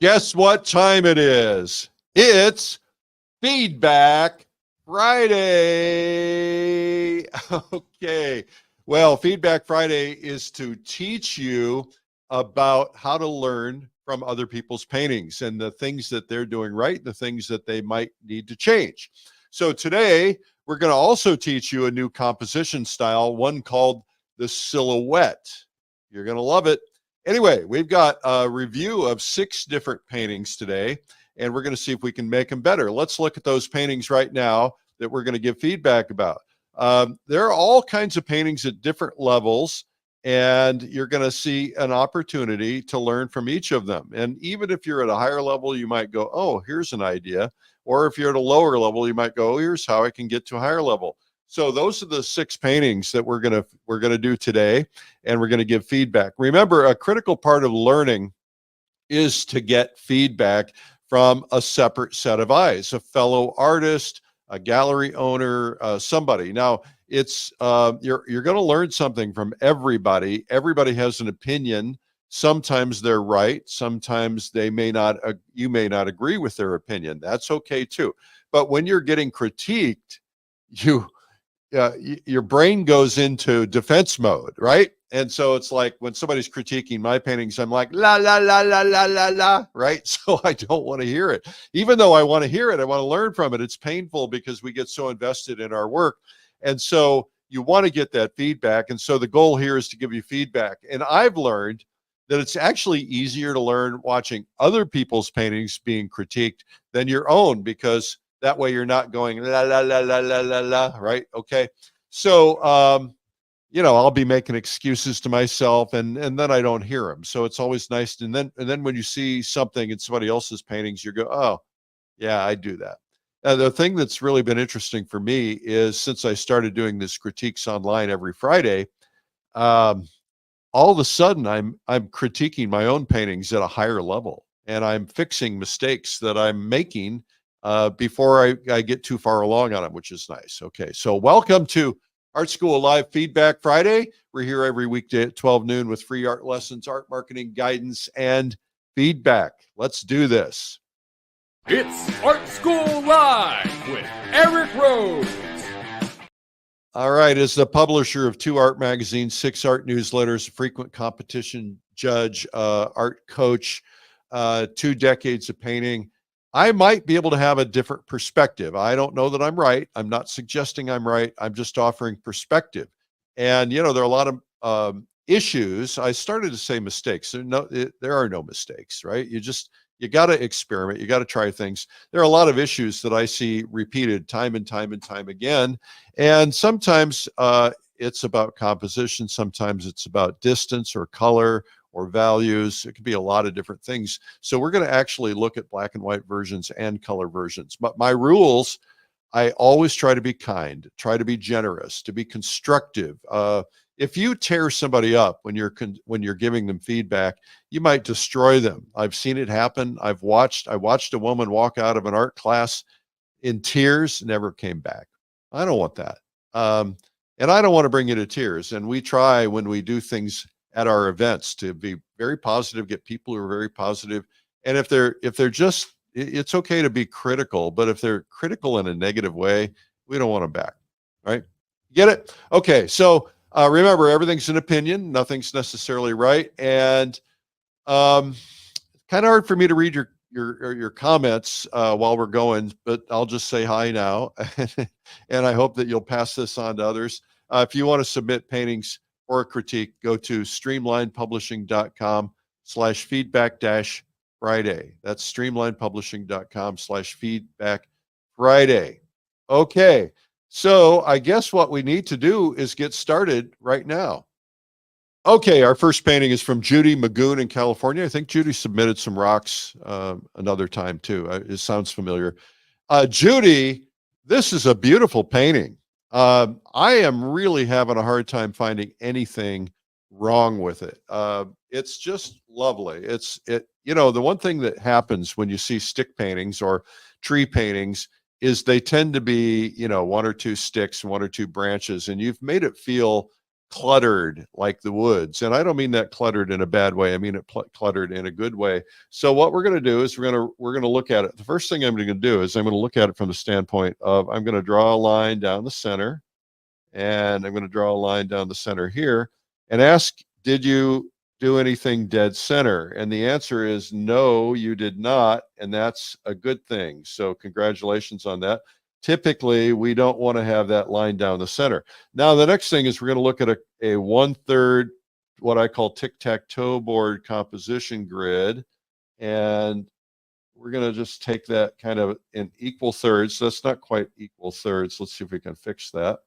Guess what time it is? It's Feedback Friday. Okay. Well, Feedback Friday is to teach you about how to learn from other people's paintings and the things that they're doing right, the things that they might need to change. So today, we're going to also teach you a new composition style, one called the silhouette. You're going to love it. Anyway, we've got a review of 6 different paintings today, and we're going to see if we can make them better. Let's look at those paintings right now that we're going to give feedback about. There are all kinds of paintings at different levels, and you're going to see an opportunity to learn from each of them. And even if you're at a higher level, you might go, oh, here's an idea. Or if you're at a lower level, you might go, oh, here's how I can get to a higher level. So those are the 6 paintings that we're gonna do today, and we're gonna give feedback. Remember, a critical part of learning is to get feedback from a separate set of eyes, a fellow artist, a gallery owner, somebody. Now, it's you're gonna learn something from everybody. Everybody has an opinion. Sometimes they're right. Sometimes they may not. You may not agree with their opinion. That's okay too. But when you're getting critiqued, your brain goes into defense mode, right? And so it's like when somebody's critiquing my paintings, I'm like, la, la, la, la, la, la, la, right? So I don't want to hear it. Even though I want to hear it, I want to learn from it. It's painful because we get so invested in our work. And so you want to get that feedback. And so the goal here is to give you feedback. And I've learned that it's actually easier to learn watching other people's paintings being critiqued than your own, because that way you're not going la la la la la la la, right? Okay. So I'll be making excuses to myself, and then I don't hear them. So it's always nice. And then when you see something in somebody else's paintings, you go, oh, yeah, I do that. The thing that's really been interesting for me is since I started doing this critiques online every Friday, all of a sudden I'm critiquing my own paintings at a higher level, and I'm fixing mistakes that I'm making before I get too far along on them, which is nice. Okay, so welcome to Art School Live Feedback Friday. We're here every weekday at 12 noon with free art lessons, art marketing guidance, and feedback. Let's do this. It's Art School Live with Eric Rhoads. All right, as the publisher of 2 art magazines, 6 art newsletters, frequent competition judge, art coach, 2 decades of painting, I might be able to have a different perspective. I don't know that I'm right. I'm not suggesting I'm right. I'm just offering perspective. And, there are a lot of issues. I started to say mistakes. There are no mistakes, right? You got to experiment. You got to try things. There are a lot of issues that I see repeated time and time and time again. And sometimes it's about composition. Sometimes it's about distance or color or values. It could be a lot of different things. So we're going to actually look at black and white versions and color versions. But my rules, I always try to be kind, try to be generous, to be constructive. If you tear somebody up when you're giving them feedback, you might destroy them. I've seen it happen. I watched a woman walk out of an art class in tears, never came back. I don't want that. And I don't want to bring you to tears. And we try when we do things at our events to be very positive, get people who are very positive. And if they're just, it's okay to be critical, but if they're critical in a negative way, we don't want them back, right? Get it? Okay, so remember, everything's an opinion, nothing's necessarily right. And kind of hard for me to read your comments while we're going, but I'll just say hi now. And I hope that you'll pass this on to others. If you want to submit paintings or a critique, go to streamlinepublishing.com/feedback-Friday. That's streamlinepublishing.com/feedback-Friday. Okay, so I guess what we need to do is get started right now. Okay, our first painting is from Judy Magoon in California. I think Judy submitted some rocks another time too. It sounds familiar. Judy, this is a beautiful painting. I am really having a hard time finding anything wrong with it. It's just lovely. The one thing that happens when you see stick paintings or tree paintings is they tend to be, 1 or 2 sticks, 1 or 2 branches, and you've made it feel cluttered like the woods. And I don't mean that cluttered in a bad way. I mean it cluttered in a good way. So what we're going to do is we're going to look at it. The first thing I'm going to do is I'm going to look at it from the standpoint of I'm going to draw a line down the center, and I'm going to draw a line down the center here and ask, did you do anything dead center? And the answer is no, you did not. And that's a good thing. So congratulations on that. Typically, we don't want to have that line down the center. Now, the next thing is we're going to look at a 1/3, what I call tic-tac-toe board composition grid. And we're going to just take that kind of in equal thirds. That's not quite equal thirds. Let's see if we can fix that.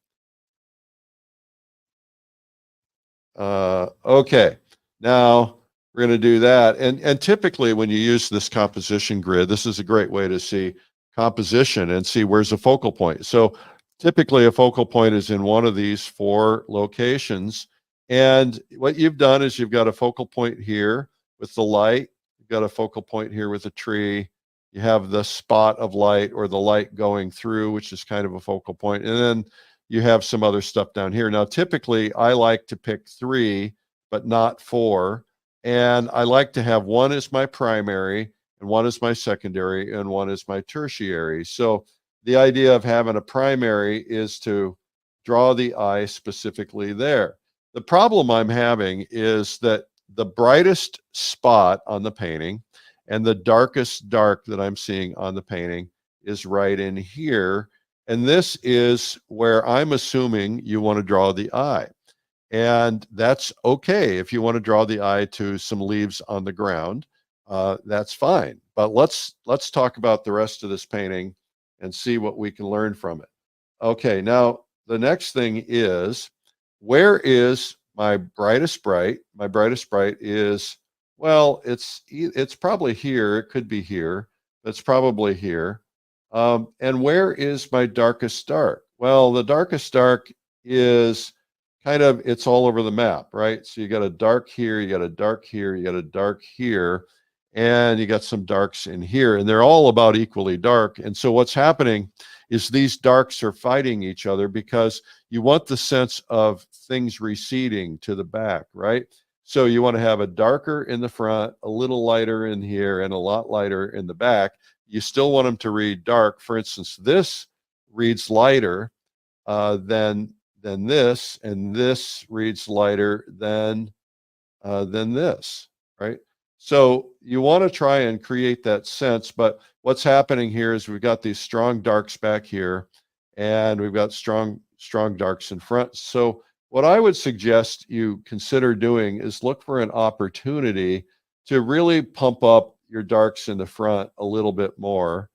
Okay, now we're going to do that. And typically when you use this composition grid, this is a great way to see composition and see where's a focal point. So typically a focal point is in one of these 4 locations. And what you've done is you've got a focal point here with the light. You've got a focal point here with a tree. You have the spot of light or the light going through, which is kind of a focal point. And then you have some other stuff down here. Now, typically I like to pick 3, but not 4. And I like to have one as my primary, and one is my secondary, and one is my tertiary. So the idea of having a primary is to draw the eye specifically there. The problem I'm having is that the brightest spot on the painting and the darkest dark that I'm seeing on the painting is right in here. And this is where I'm assuming you want to draw the eye. And that's okay. If you want to draw the eye to some leaves on the ground, that's fine. But let's talk about the rest of this painting and see what we can learn from it. Okay, now the next thing is, where is my brightest bright? My brightest bright is, well, it's probably here. It could be here. It's probably here. And where is my darkest dark? Well, the darkest dark is kind of, it's all over the map, right? So you got a dark here, you got a dark here, you got a dark here, and you got some darks in here, and they're all about equally dark. And so what's happening is these darks are fighting each other because you want the sense of things receding to the back, right? So you want to have a darker in the front, a little lighter in here, and a lot lighter in the back. You still want them to read dark. For instance, this reads lighter than this, and this reads lighter than this, right? So you want to try and create that sense, but what's happening here is we've got these strong darks back here, and we've got strong darks in front. So what I would suggest you consider doing is look for an opportunity to really pump up your darks in the front a little bit more,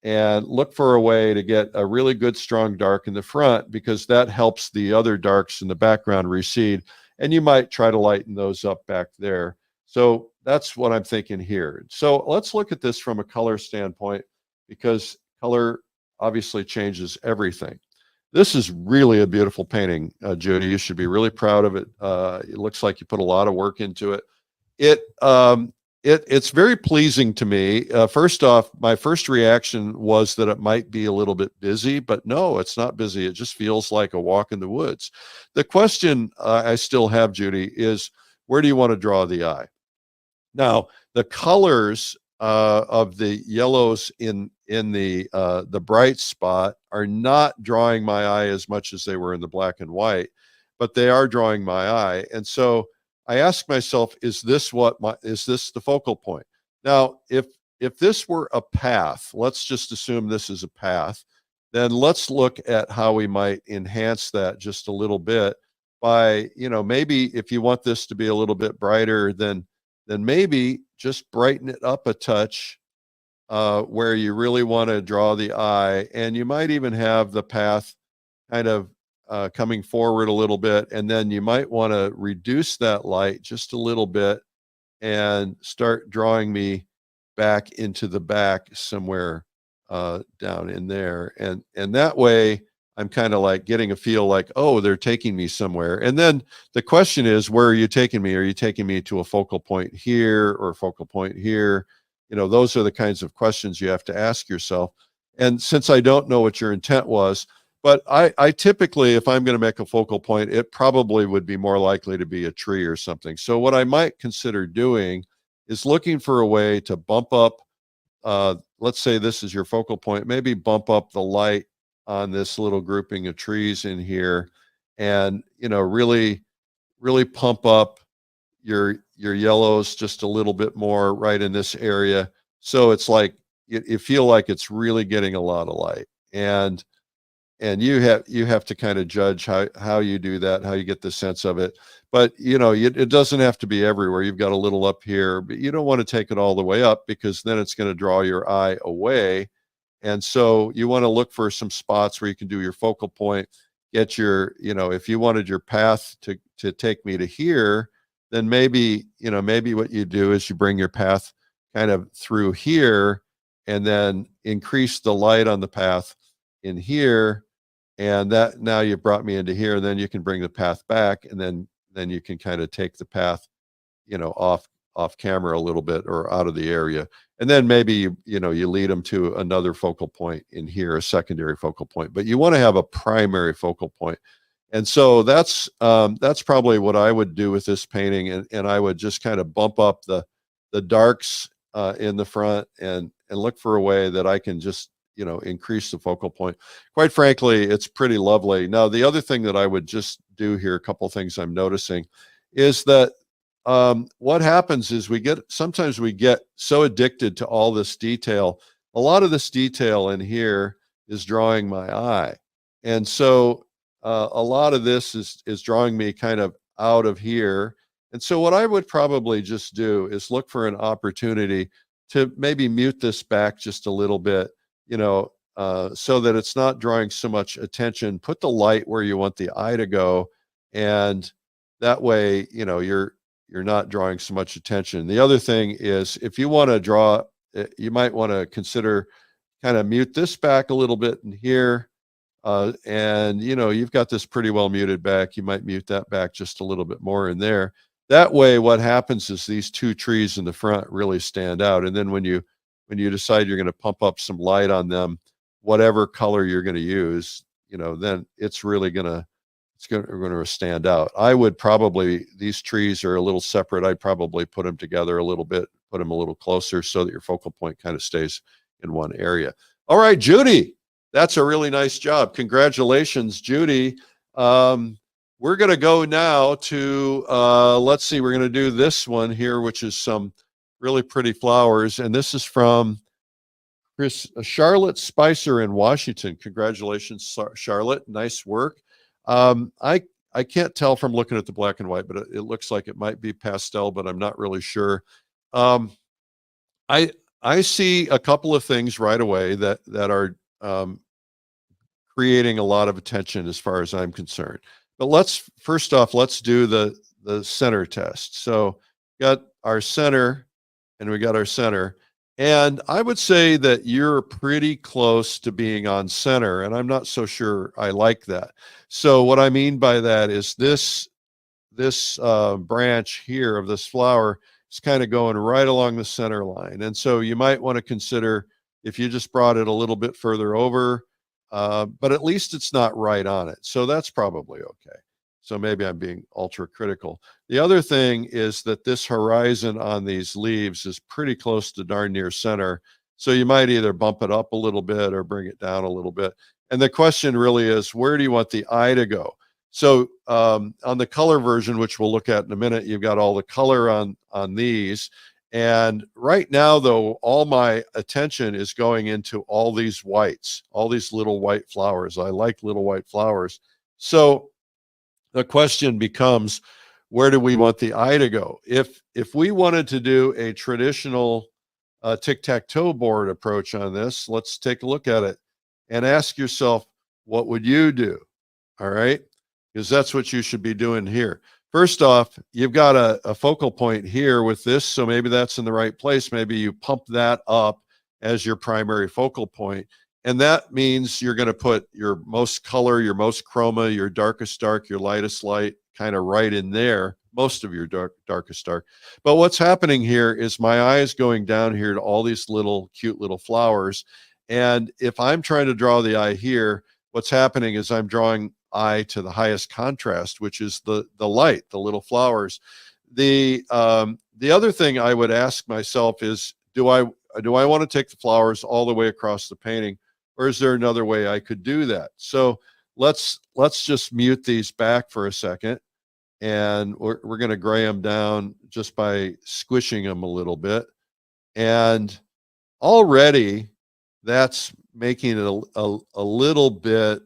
and look for a way to get a really good strong dark in the front, because that helps the other darks in the background recede, and you might try to lighten those up back there. So that's what I'm thinking here. So let's look at this from a color standpoint, because color obviously changes everything. This is really a beautiful painting, Judy. You should be really proud of it. It looks like you put a lot of work into it. It's very pleasing to me. First off, my first reaction was that it might be a little bit busy, but no, it's not busy. It just feels like a walk in the woods. The question I still have, Judy, is where do you want to draw the eye? Now, the colors of the yellows in the bright spot are not drawing my eye as much as they were in the black and white, but they are drawing my eye. And so I ask myself, is this the focal point? Now, if this were a path, let's just assume this is a path, then let's look at how we might enhance that just a little bit by, maybe if you want this to be a little bit brighter, then maybe just brighten it up a touch where you really want to draw the eye. And you might even have the path kind of coming forward a little bit, and then you might want to reduce that light just a little bit and start drawing me back into the back somewhere down in there. And that way I'm kind of like getting a feel like, oh, they're taking me somewhere. And then the question is, where are you taking me? Are you taking me to a focal point here or a focal point here? Those are the kinds of questions you have to ask yourself. And since I don't know what your intent was, But I typically, if I'm going to make a focal point, it probably would be more likely to be a tree or something. So what I might consider doing is looking for a way to bump up, let's say this is your focal point, maybe bump up the light on this little grouping of trees in here, and, you know, really pump up your yellows just a little bit more right in this area. So it's like, you feel like it's really getting a lot of light. And you have to kind of judge how you do that, how you get the sense of it. But, you know, it doesn't have to be everywhere. You've got a little up here, but you don't want to take it all the way up, because then it's going to draw your eye away. And so you want to look for some spots where you can do your focal point, get your, you know, if you wanted your path to take me to here, then maybe, you know, maybe what you do is you bring your path kind of through here, and then increase the light on the path in here. And that, now you brought me into here, and then you can bring the path back, and then you can kind of take the path, you know, off camera a little bit, or out of the area. And then maybe you know, you lead them to another focal point in here, a secondary focal point. But you want to have a primary focal point. And so that's probably what I would do with this painting. And I would just kind of bump up the darks in the front, and look for a way that I can just, you know, increase the focal point. Quite frankly, it's pretty lovely. Now, the other thing that I would just do here, a couple things I'm noticing, is that what happens is sometimes we get so addicted to all this detail. A lot of this detail in here is drawing my eye. And so a lot of this is drawing me kind of out of here. And so what I would probably just do is look for an opportunity to maybe mute this back just a little bit, you know, so that it's not drawing so much attention. Put the light where you want the eye to go, and that way, you know, you're not drawing so much attention. The other thing is, if you want to draw, you might want to consider kind of mute this back a little bit in here, and, you know, you've got this pretty well muted back. You might mute that back just a little bit more in there. That way, what happens is these two trees in the front really stand out. And then when you decide you're going to pump up some light on them, whatever color you're going to use, you know, then it's really going to stand out. I would probably, these trees are a little separate. I'd probably put them together a little bit, put them a little closer, so that your focal point kind of stays in one area. All right, Judy, that's a really nice job. Congratulations, Judy. We're going to go now to, let's see, we're going to do this one here, which is some really pretty flowers. And this is from Charlotte Spicer in Washington. Congratulations, Charlotte. Nice work. I can't tell from looking at the black and white, but it looks like it might be pastel, but I'm not really sure. I see a couple of things right away that are creating a lot of attention as far as I'm concerned. But first off, let's do the center test. So got our center, and we got our center. And I would say that you're pretty close to being on center, and I'm not so sure I like that. So what I mean by that is this branch here of this flower is kind of going right along the center line. And so you might want to consider if you just brought it a little bit further over, but at least it's not right on it. So that's probably okay. So maybe I'm being ultra critical. The other thing is that this horizon on these leaves is pretty close to darn near center. So you might either bump it up a little bit or bring it down a little bit. And the question really is, where do you want the eye to go? So on the color version, which we'll look at in a minute, you've got all the color on these. And right now, though, all my attention is going into all these whites, all these little white flowers. I like little white flowers. So the question becomes, where do we want the eye to go? If we wanted to do a traditional tic-tac-toe board approach on this, let's take a look at it and ask yourself, what would you do? All right, because that's what you should be doing here. First off, you've got a focal point here with this, so maybe that's in the right place. Maybe you pump that up as your primary focal point. And that means you're going to put your most color, your most chroma, your darkest dark, your lightest light kind of right in there, most of your darkest dark. But what's happening here is my eye is going down here to all these little cute little flowers. And if I'm trying to draw the eye here, what's happening is I'm drawing eye to the highest contrast, which is the light, the little flowers. The other thing I would ask myself is, do I want to take the flowers all the way across the painting, or is there another way I could do that? So let's just mute these back for a second, and we're going to gray them down just by squishing them a little bit. And already that's making it a little bit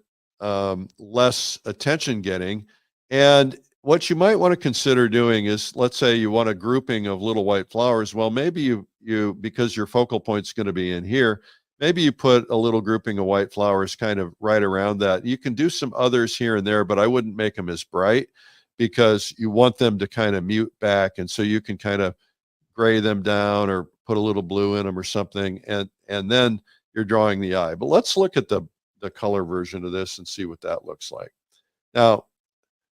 less attention getting. And what you might want to consider doing is, let's say you want a grouping of little white flowers. Well, maybe you because your focal point's going to be in here, maybe you put a little grouping of white flowers kind of right around that. You can do some others here and there, but I wouldn't make them as bright, because you want them to kind of mute back. And so you can kind of gray them down or put a little blue in them or something, and then you're drawing the eye. But let's look at the color version of this and see what that looks like. Now,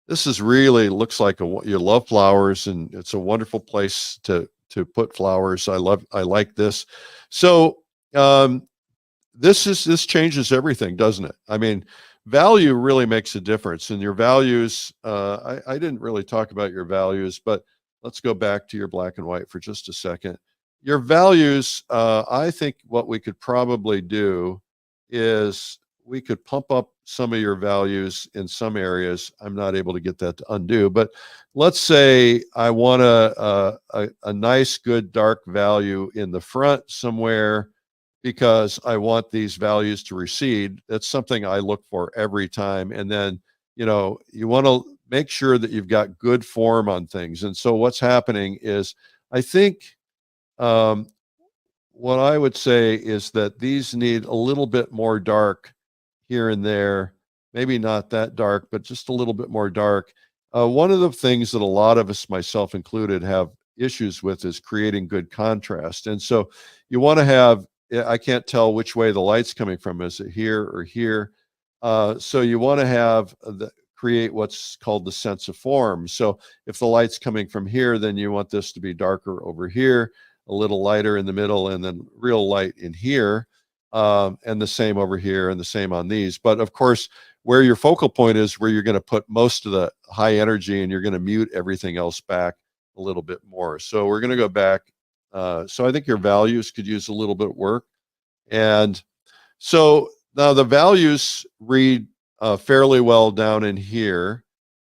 this is really looks like you love flowers, and it's a wonderful place to put flowers. I like this. So this changes everything, doesn't it? I mean, value really makes a difference. And your values, I didn't really talk about your values, but let's go back to your black and white for just a second. Your values, I think what we could probably do is we could pump up some of your values in some areas. I'm not able to get that to undo, but let's say I want a nice, good, dark value in the front somewhere, because I want these values to recede. That's something I look for every time. And then, you want to make sure that you've got good form on things. And so what's happening is, I think what I would say is that these need a little bit more dark here and there, maybe not that dark, but just a little bit more dark. One of the things that a lot of us, myself included, have issues with is creating good contrast. And so you want to have, I can't tell which way the light's coming from. Is it here or here? So you want to have create what's called the sense of form. So if the light's coming from here, then you want this to be darker over here, a little lighter in the middle, and then real light in here, and the same over here, and the same on these. But of course, where your focal point is where you're going to put most of the high energy, and you're going to mute everything else back a little bit more. So we're going to go back. So I think your values could use a little bit of work. And so now the values read fairly well down in here,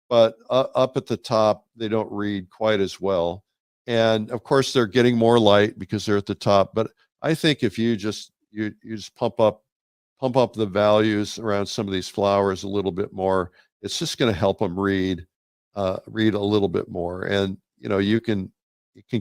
but up at the top, they don't read quite as well. And of course, they're getting more light because they're at the top. But I think if you just pump up the values around some of these flowers a little bit more, it's just going to help them read a little bit more. And you can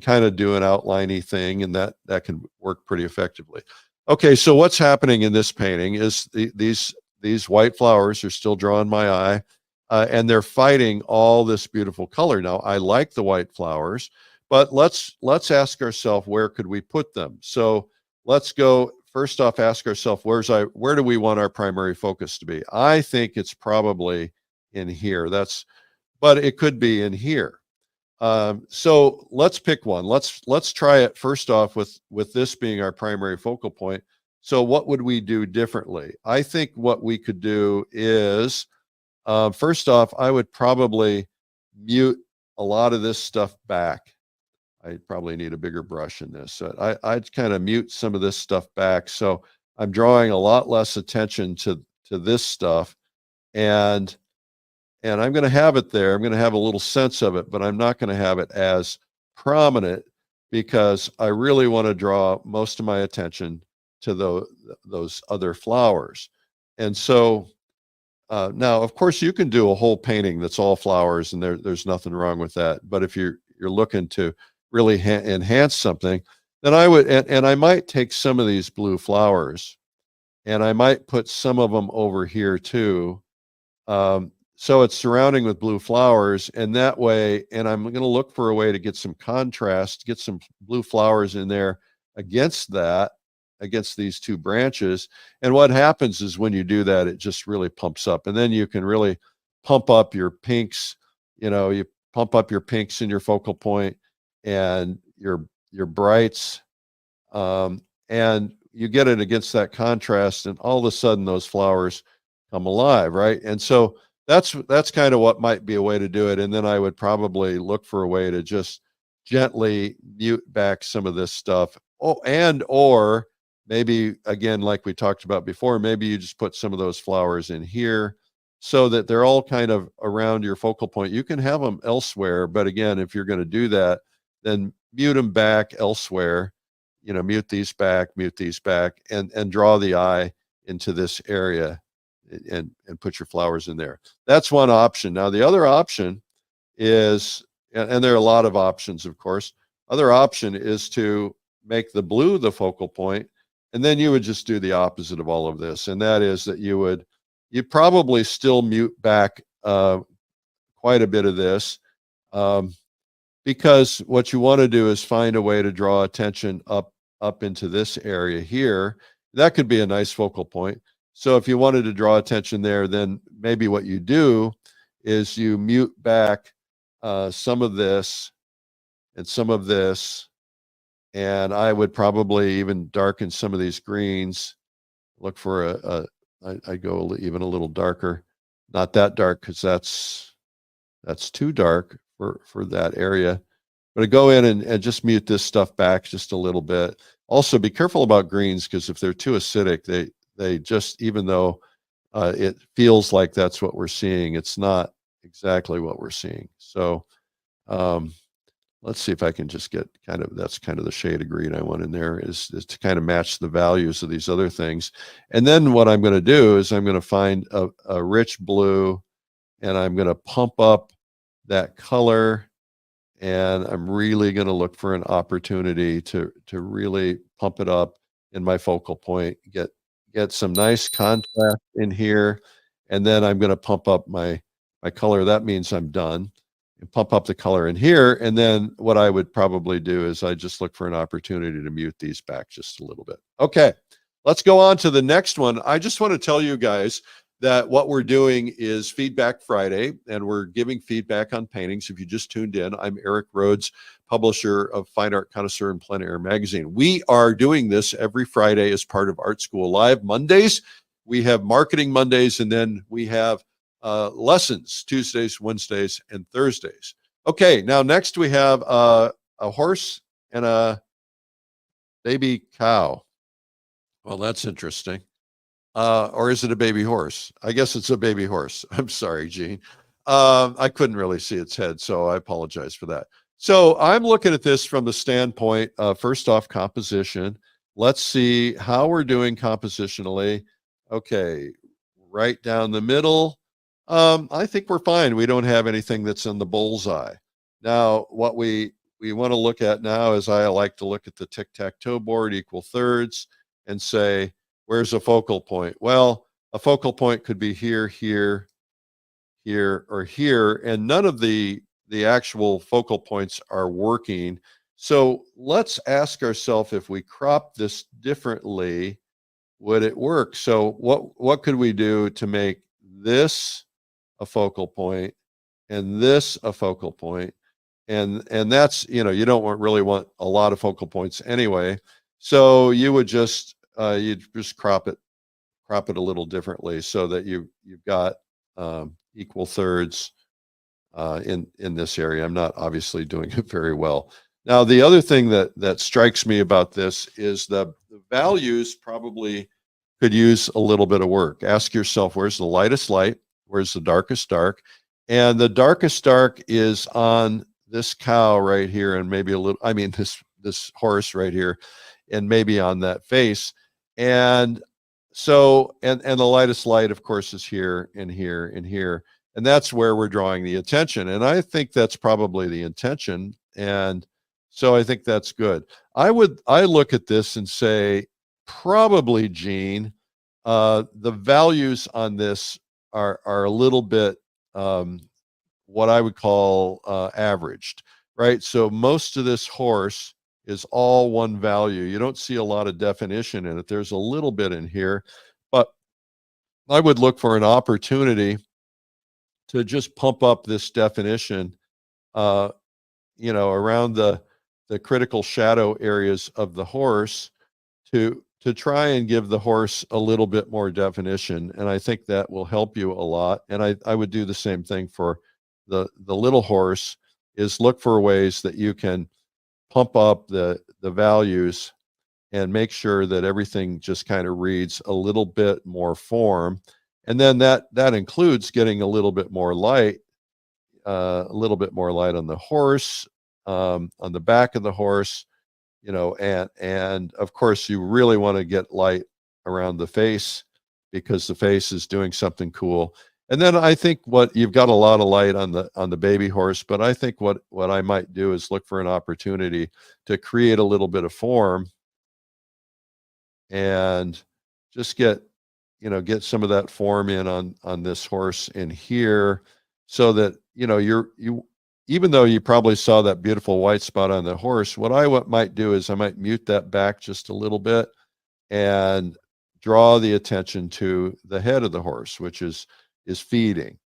kind of do an outliney thing, and that can work pretty effectively. Okay, so what's happening in this painting is these white flowers are still drawing my eye, and they're fighting all this beautiful color. Now, I like the white flowers, but let's ask ourselves, where could we put them? So let's go first off, ask ourselves, where do we want our primary focus to be? I think it's probably in here. But it could be in here. So let's pick one. Let's try it first off with this being our primary focal point. So what would we do differently? I think what we could do is, first off, I would probably mute a lot of this stuff back. I probably need a bigger brush in this. So I'd kind of mute some of this stuff back. So I'm drawing a lot less attention to this stuff, and I'm going to have it there. I'm going to have a little sense of it, but I'm not going to have it as prominent, because I really want to draw most of my attention to those other flowers. And so now, of course, you can do a whole painting that's all flowers, and there's nothing wrong with that. But if you're looking to really enhance something, then I would, and I might take some of these blue flowers, and I might put some of them over here too. So it's surrounding with blue flowers, and that way, and I'm going to look for a way to get some contrast, get some blue flowers in there against these two branches. And what happens is when you do that, it just really pumps up, and then you can really pump up your pinks. You pump up your pinks in your focal point, and your brights, and you get it against that contrast, and all of a sudden those flowers come alive, right? And so that's kind of what might be a way to do it. And then I would probably look for a way to just gently mute back some of this stuff. Oh, and or maybe again, like we talked about before, maybe you just put some of those flowers in here so that they're all kind of around your focal point. You can have them elsewhere, but again, if you're going to do that, then mute them back elsewhere. You know, mute these back, and draw the eye into this area and put your flowers in there. That's one option. Now the other option is, and there are a lot of options, of course. Other option is to make the blue the focal point, and then you would just do the opposite of all of this, and that is that you probably still mute back quite a bit of this, because what you want to do is find a way to draw attention up into this area here. That could be a nice focal point. So if you wanted to draw attention there, then maybe what you do is you mute back some of this and some of this, and I would probably even darken some of these greens. Look for I go even a little darker, not that dark because that's too dark for that area. But I go in and just mute this stuff back just a little bit. Also, be careful about greens, because if they're too acidic, they just, even though it feels like that's what we're seeing, it's not exactly what we're seeing. So let's see if I can just get that's kind of the shade of green I want in there, is to kind of match the values of these other things. And then what I'm going to do is I'm going to find a rich blue, and I'm going to pump up that color. And I'm really going to look for an opportunity to really pump it up in my focal point, get some nice contrast in here, and then I'm going to pump up my color. That means I'm done. And pump up the color in here, and then what I would probably do is I just look for an opportunity to mute these back just a little bit. Okay, let's go on to the next one. I just want to tell you guys that what we're doing is Feedback Friday, and we're giving feedback on paintings. If you just tuned in, I'm Eric Rhoads, publisher of Fine Art Connoisseur and Plein Air magazine. We are doing this every Friday as part of Art School Live. Mondays, we have Marketing Mondays, and then we have lessons Tuesdays, Wednesdays, and Thursdays. Okay, now next we have a horse and a baby cow. Well, that's interesting. Or is it a baby horse? I guess it's a baby horse. I'm sorry, Gene. I couldn't really see its head, so I apologize for that. So I'm looking at this from the standpoint of, first off, composition. Let's see how we're doing compositionally. Okay, right down the middle. I think we're fine. We don't have anything that's in the bullseye. Now, what we want to look at now is, I like to look at the tic-tac-toe board, equal thirds, and say, where's a focal point? Well, a focal point could be here, here, here, or here, and none of the actual focal points are working. So let's ask ourselves, if we crop this differently, would it work? So what could we do to make this a focal point and this a focal point? And that's, you don't really want a lot of focal points anyway. So you would just you'd just crop it a little differently, so that you've got equal thirds in this area. I'm not obviously doing it very well. Now, the other thing that strikes me about this is the values probably could use a little bit of work. Ask yourself, where's the lightest light? Where's the darkest dark? And the darkest dark is on this cow right here, and maybe a little, this horse right here, and maybe on that face. And so, and the lightest light, of course, is here and here and here. And that's where we're drawing the attention. And I think that's probably the intention. And so I think that's good. I look at this and say, probably, Gene, the values on this are a little bit what I would call averaged, right? So most of this horse is all one value. You don't see a lot of definition in it. There's a little bit in here, but I would look for an opportunity to just pump up this definition, around the critical shadow areas of the horse, to to try and give the horse a little bit more definition. And I think that will help you a lot. And I would do the same thing for the little horse, is look for ways that you can pump up the values and make sure that everything just kind of reads a little bit more form. And then that includes getting a little bit more light, on the horse, on the back of the horse, you know, and of course you really want to get light around the face, because the face is doing something cool. And then I think what you've got a lot of light on the baby horse, but I think what I might do is look for an opportunity to create a little bit of form and just get some of that form in on this horse in here, so that, you know, even though you probably saw that beautiful white spot on the horse, what I might do is I might mute that back just a little bit and draw the attention to the head of the horse, which is feeding.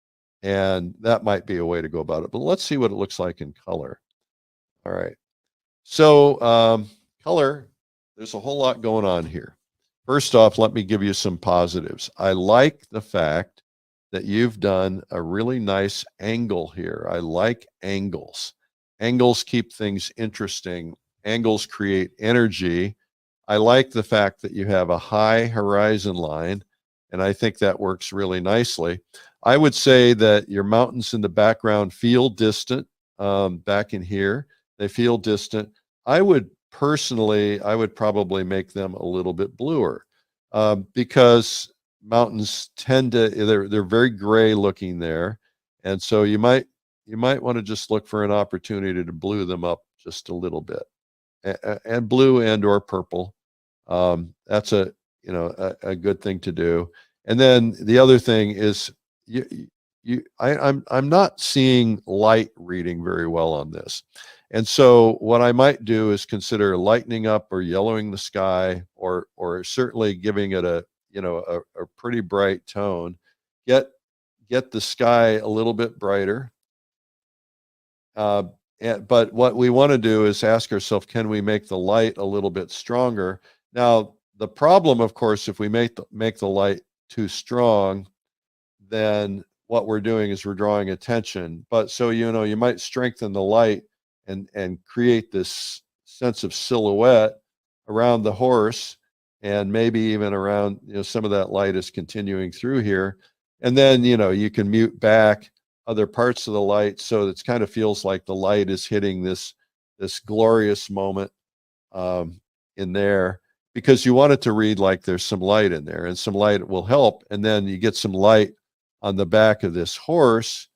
And that might be a way to go about it. But let's see what it looks like in color. All right. So color, there's a whole lot going on here. First off, let me give you some positives. I like the fact that you've done a really nice angle here. I like angles. Angles keep things interesting. Angles create energy. I like the fact that you have a high horizon line, and I think that works really nicely. I would say that your mountains in the background feel distant. Back in here, they feel distant. I would probably make them a little bit bluer, because mountains tend to, they're very gray looking there, and so you might want to just look for an opportunity to blue them up just a little bit, and blue and or purple. That's a good thing to do. And then the other thing is, I'm not seeing light reading very well on this. And so what I might do is consider lightening up or yellowing the sky, or certainly giving it a pretty bright tone. Get the sky a little bit brighter. But what we want to do is ask ourselves, can we make the light a little bit stronger? Now, the problem, of course, if we make the light too strong, then what we're doing is we're drawing attention. But so, you might strengthen the light and create this sense of silhouette around the horse, and maybe even around, some of that light is continuing through here. And then, you can mute back other parts of the light, so it kind of feels like the light is hitting this glorious moment in there, because you want it to read like there's some light in there, and some light will help. And then you get some light on the back of this horse,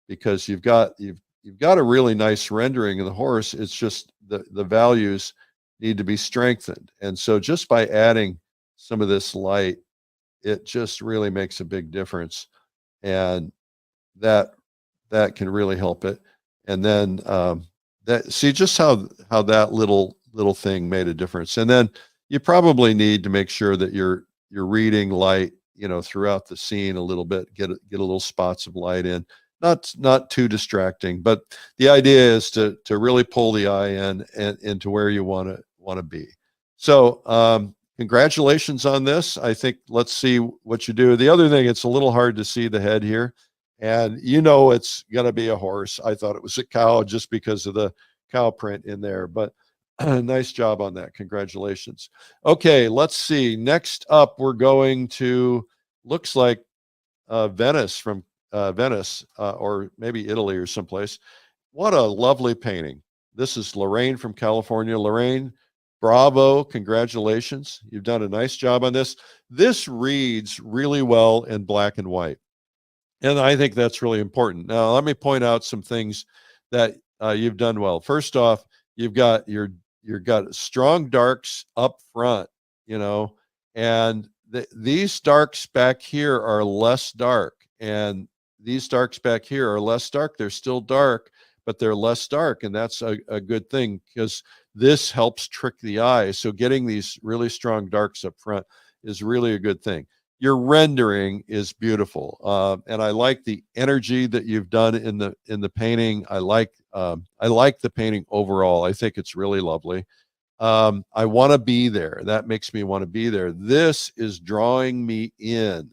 because you've got a really nice rendering of the horse. It's just the values need to be strengthened. And so just by adding some of this light, it just really makes a big difference. And that can really help it. And then see just how that little thing made a difference. And then you probably need to make sure that you're reading light, throughout the scene a little bit, get a little spots of light in, not too distracting, but the idea is to really pull the eye in and into where you want to be. So congratulations on this. I think, let's see what you do. The other thing, it's a little hard to see the head here, and it's going to be a horse. I thought it was a cow just because of the cow print in there, but nice job on that. Congratulations. Okay, let's see. Next up, we're going to, looks like Venice, from Venice, or maybe Italy or someplace. What a lovely painting. This is Lorraine from California. Lorraine, bravo, congratulations. You've done a nice job on this. This reads really well in black and white, and I think that's really important. Now, let me point out some things that you've done well. First off, you've got strong darks up front, and these darks back here are less dark, and these darks back here are less dark. They're still dark, but they're less dark, and that's a good thing, because this helps trick the eye. So getting these really strong darks up front is really a good thing. Your rendering is beautiful, and I like the energy that you've done in the painting. I like the painting overall. I think it's really lovely. I want to be there. That makes me want to be there. This is drawing me in,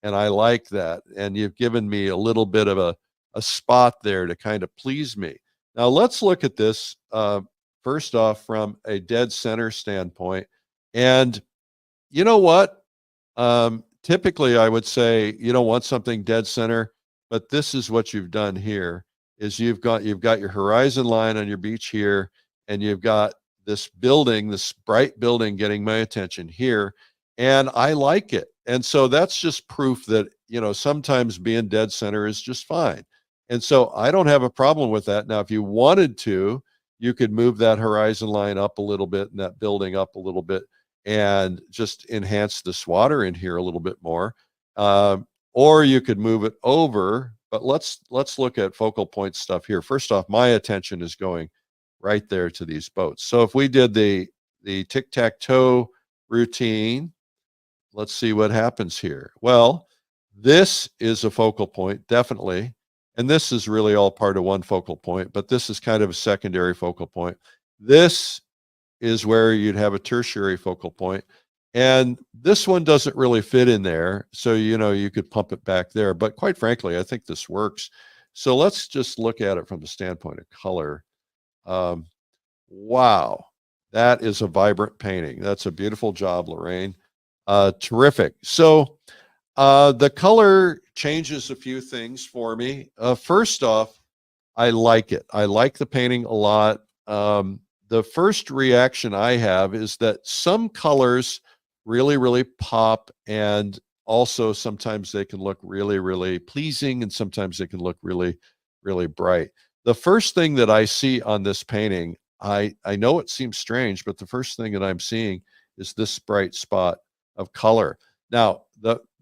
and I like that. And you've given me a little bit of a spot there to kind of please me. Now let's look at this first off from a dead center standpoint. And you know what? Typically I would say you don't want something dead center, but this is what you've done here is you've got your horizon line on your beach here, and you've got this building, this bright building getting my attention here, and I like it. And so that's just proof that, you know, sometimes being dead center is just fine. And so I don't have a problem with that. Now, if you wanted to, you could move that horizon line up a little bit and that building up a little bit and just enhance this water in here a little bit more. Or you could move it over, but let's look at focal point stuff here. First off, my attention is going right there to these boats. So if we did the tic-tac-toe routine, let's see what happens here. Well, this is a focal point, definitely. And this is really all part of one focal point, but this is kind of a secondary focal point. This is where you'd have a tertiary focal point. And this one doesn't really fit in there. So, you know, you could pump it back there. But quite frankly, I think this works. So let's just look at it from the standpoint of color. Wow, that is a vibrant painting. That's a beautiful job, Lorraine. Terrific. So the color changes a few things for me. First off, I like it. I like the painting a lot. The first reaction I have is that some colors really, really pop, and also sometimes they can look really, really pleasing, and sometimes they can look really, really bright. The first thing that I see on this painting, I know it seems strange, but the first thing that I'm seeing is this bright spot of color. Now,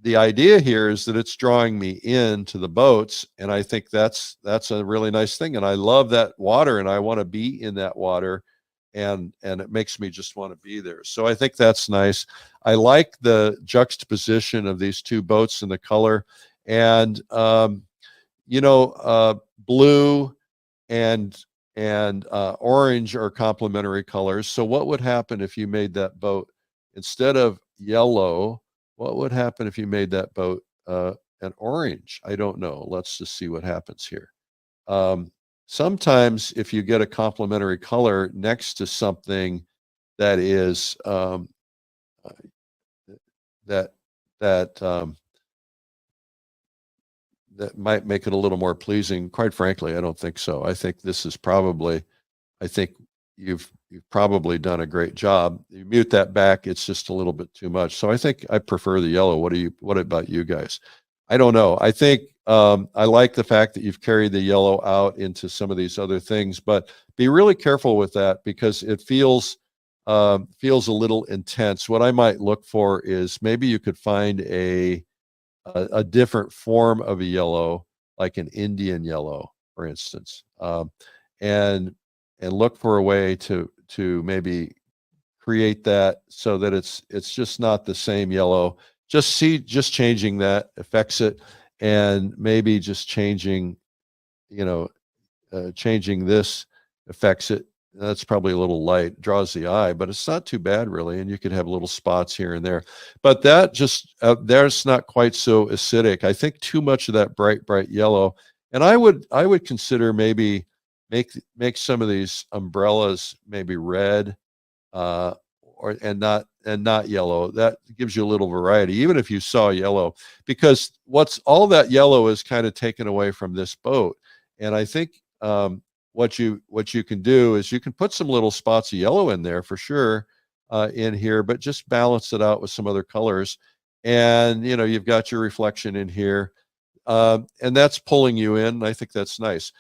the idea here is that it's drawing me into the boats, and I think that's a really nice thing. And I love that water, and I want to be in that water, and it makes me just want to be there. So I think that's nice. I like the juxtaposition of these two boats and the color, and you know, blue and orange are complementary colors. So what would happen if you made that boat instead of yellow? What would happen if you made that boat an orange? I don't know. Let's just see what happens here. Sometimes if you get a complementary color next to something that is that might make it a little more pleasing. Quite frankly, I don't think so. I think this is probably, I think you've probably done a great job. You mute that back, it's just a little bit too much. So I think I prefer the yellow. What about you guys? I don't know. I think I like the fact that you've carried the yellow out into some of these other things, but be really careful with that because it feels a little intense. What I might look for is maybe you could find a different form of a yellow, like an Indian yellow, for instance, and look for a way to maybe create that so that it's just not the same yellow. Just changing that affects it, and maybe just changing, you know, changing this affects it. That's probably a little light, draws the eye, but it's not too bad really. And you could have little spots here and there, but that just there's not quite so acidic. I think too much of that bright yellow, and I would consider maybe make some of these umbrellas maybe red, and not yellow. That gives you a little variety, even if you saw yellow, because all that yellow is kind of taken away from this boat. And I think what you can do is you can put some little spots of yellow in there for sure, in here, but just balance it out with some other colors. And you know, you've got your reflection in here, and that's pulling you in. I think that's nice.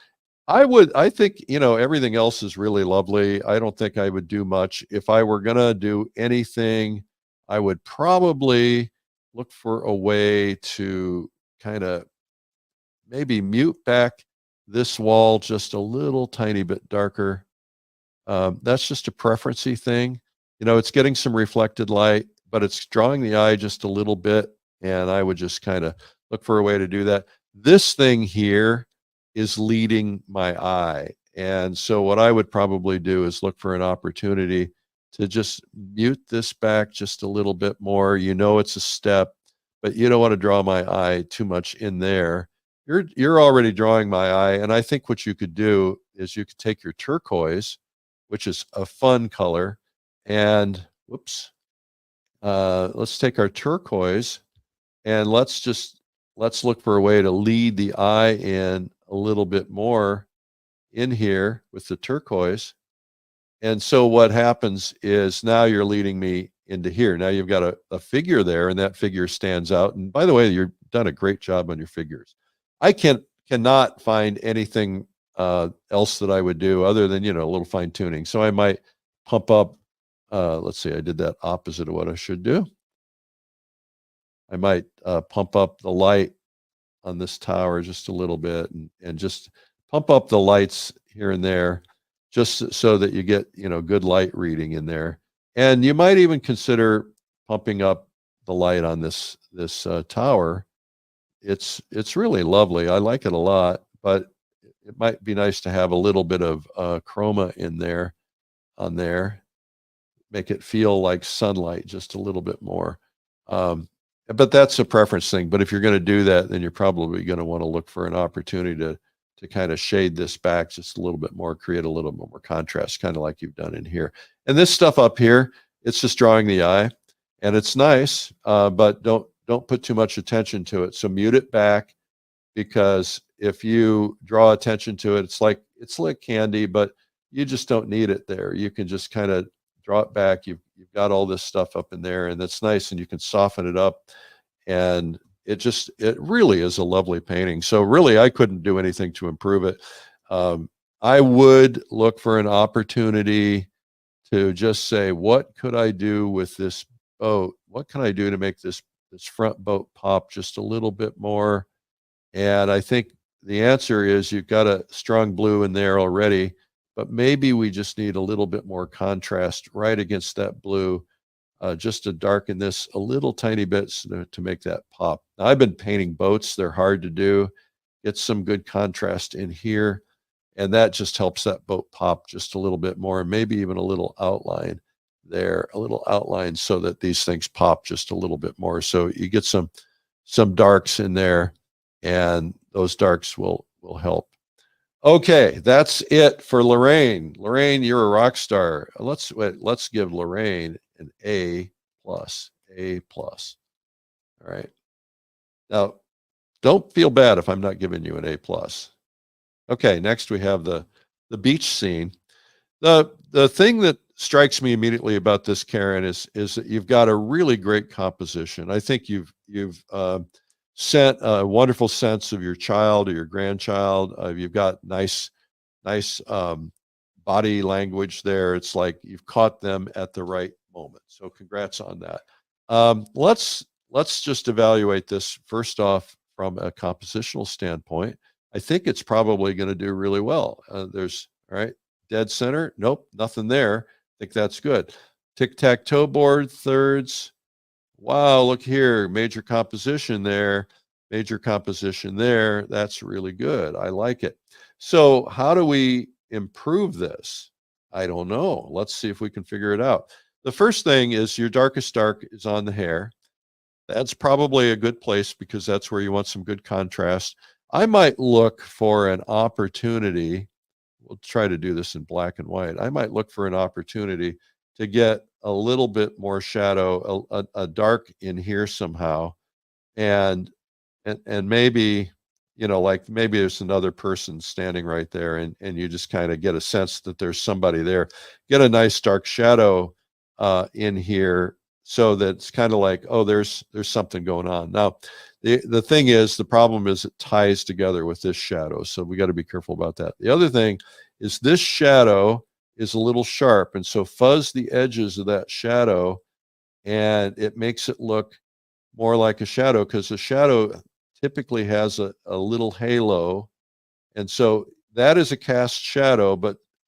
I think, you know, everything else is really lovely. I don't think I would do much. If I were gonna do anything, I would probably look for a way to kind of maybe mute back this wall just a little tiny bit darker. That's just a preference-y thing. You know, it's getting some reflected light, but it's drawing the eye just a little bit, and I would just kind of look for a way to do that. This thing here is leading my eye. And so what I would probably do is look for an opportunity to just mute this back just a little bit more. You know it's a step, but you don't want to draw my eye too much in there. You're already drawing my eye, and I think what you could do is you could take your turquoise, which is a fun color, and whoops, let's take our turquoise, and let's look for a way to lead the eye in a little bit more in here with the turquoise. And so what happens is now you're leading me into here. Now you've got a figure there, and that figure stands out. And by the way, you've done a great job on your figures. I cannot find anything else that I would do other than, a little fine tuning. So I might pump up, let's see, I did that opposite of what I should do. I might pump up the light on this tower just a little bit, and just pump up the lights here and there, just so that you get, good light reading in there. And you might even consider pumping up the light on this tower. It's really lovely. I like it a lot, but it might be nice to have a little bit of chroma in there, on there, make it feel like sunlight just a little bit more. But that's a preference thing. But if you're going to do that, then you're probably going to want to look for an opportunity to kind of shade this back just a little bit more, create a little bit more contrast, kind of like you've done in here. And this stuff up here, it's just drawing the eye, and it's nice, but don't put too much attention to it. So mute it back, because if you draw attention to it, it's like candy, but you just don't need it there. You can just kind of draw it back. You've got all this stuff up in there, and that's nice, and you can soften it up, and it really is a lovely painting. So really, I couldn't do anything to improve it. I would look for an opportunity to just say, what could I do with this boat? What can I do to make this front boat pop just a little bit more? And I think the answer is you've got a strong blue in there already, but maybe we just need a little bit more contrast right against that blue, just to darken this a little tiny bit to make that pop. Now, I've been painting boats. They're hard to do. Get some good contrast in here, and that just helps that boat pop just a little bit more, and maybe even a little outline there, a little outline, so that these things pop just a little bit more. So you get some darks in there, and those darks will help. Okay, that's it for Lorraine. Lorraine, you're a rock star. Let's give Lorraine an A+. A+. All right. Now, don't feel bad if I'm not giving you an A+. Okay, next we have the beach scene. The thing that strikes me immediately about this, Karen, is that you've got a really great composition. I think you've sent a wonderful sense of your child or your grandchild. You've got nice body language there. It's like you've caught them at the right moment. So congrats on that. Let's just evaluate this first off from a compositional standpoint. I think it's probably going to do really well. There's, all right, dead center. Nope, nothing there. I think that's good. Tic-tac-toe board, thirds. Wow, look here, major composition there, major composition there. That's really good. I like it. So how do we improve this? I don't know. Let's see if we can figure it out. The first thing is your darkest dark is on the hair. That's probably a good place because that's where you want some good contrast. I might look for an opportunity. We'll try to do this in black and white. I might look for an opportunity to get a little bit more shadow, a dark in here somehow. And maybe, like maybe there's another person standing right there, and you just kind of get a sense that there's somebody there. Get a nice dark shadow in here, so that it's kind of like, oh, there's something going on. Now, the thing is, the problem is it ties together with this shadow, so we got to be careful about that. The other thing is this shadow is a little sharp, and so fuzz the edges of that shadow, and it makes it look more like a shadow, because the shadow typically has a little halo, and so that is a cast shadow,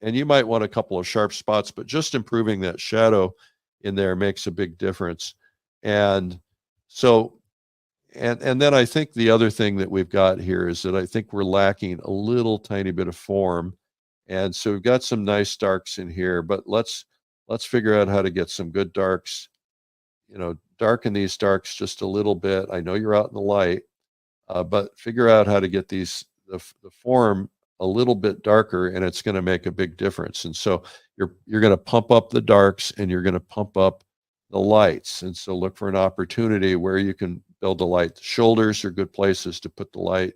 and you might want a couple of sharp spots, but just improving that shadow in there makes a big difference. And so, and then I think the other thing that we've got here is that I think we're lacking a little tiny bit of form. And so we've got some nice darks in here, but let's let's figure out how to get some good darks, darken these darks just a little bit. I know you're out in the light, but figure out how to get the form a little bit darker, and it's going to make a big difference. And so you're going to pump up the darks, and you're going to pump up the lights. And so look for an opportunity where you can build the light. The shoulders are good places to put the light,